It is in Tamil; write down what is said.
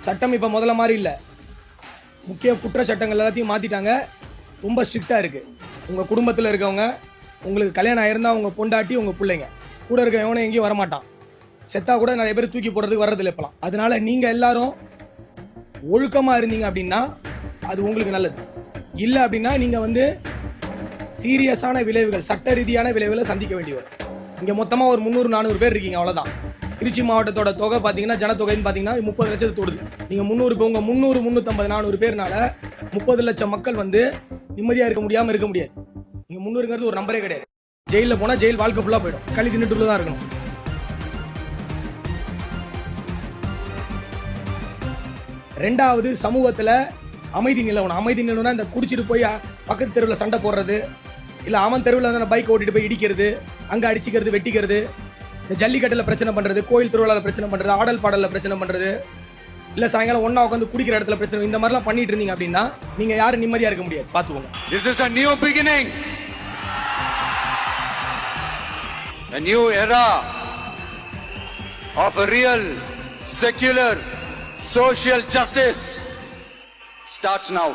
சட்டம் இப்போ முதல்ல மாதிரி இல்லை. முக்கிய குற்ற சட்டங்கள் எல்லாத்தையும் மாற்றிட்டாங்க. ரொம்ப ஸ்ட்ரிக்டாக இருக்குது. உங்கள் குடும்பத்தில் இருக்கவங்க, உங்களுக்கு கல்யாணம் ஆயிருந்தால் உங்கள் பொண்டாட்டி, உங்கள் பிள்ளைங்க கூட இருக்க எவனும் எங்கேயும் வரமாட்டான். செத்தா கூட நிறைய பேர் தூக்கி போடுறதுக்கு வர்றதில்லை இப்போலாம். அதனால நீங்கள் எல்லாரும் ஒழுக்கமாக இருந்தீங்க அப்படின்னா அது உங்களுக்கு நல்லது. இல்லை அப்படின்னா நீங்கள் சீரியஸான விளைவுகள், சட்ட ரீதியான விளைவுகளை சந்திக்க வேண்டி வரும். இங்கே மொத்தமாக ஒரு 300-400 பேர் இருக்கீங்க, அவ்வளோதான். திருச்சி மாவட்டத்தோட தொகை பார்த்தீங்கன்னா, ஜனத்தொகைன்னு பார்த்தீங்கன்னா 30 லட்சத்தை தொடுது. நீங்கள் 350 பேர்னால 30 லட்சம் மக்கள் நிம்மதியாக இருக்க முடியாமல் இருக்க முடியாது. நீங்கள் 300ங்கிறது ஒரு நம்பரே கிடையாது. ஜெயிலில் போனால் ஜெயில் வாழ்க்கை ஃபுல்லாக போயிடும். களி தின்னுட்டுள்ள தான் இருக்கணும். ரெண்டாவது, சமூகத்தில் அமைதி நிலவணும். அமைதி நிலவுனா இந்த குடிச்சிட்டு போய் பக்கத்து தெருவில் சண்டை போடுறது, இல்லை அவன் தெருவில் அந்த பைக் ஓட்டிட்டு போய் இடிக்கிறது, அங்கே அடிச்சுக்கிறது, வெட்டிக்கிறது, இந்த ஜல்லிக்கட்டில் பிரச்சனை பண்ணுறது, கோயில் திருவிழாவில் பிரச்சனை பண்ணுறது, ஆடல் பாடலில் பிரச்சனை பண்ணுறது, இல்லை சாயங்காலம் ஒன்றா உட்காந்து குடிக்கிற இடத்துல பிரச்சனை, இந்த மாதிரிலாம் பண்ணிட்டு இருந்தீங்க அப்படின்னா நீங்கள் யாரும் நிம்மதியாக இருக்க முடியாது. பார்த்துக்கோங்க. This is a new beginning, a new era of a real secular social justice starts now.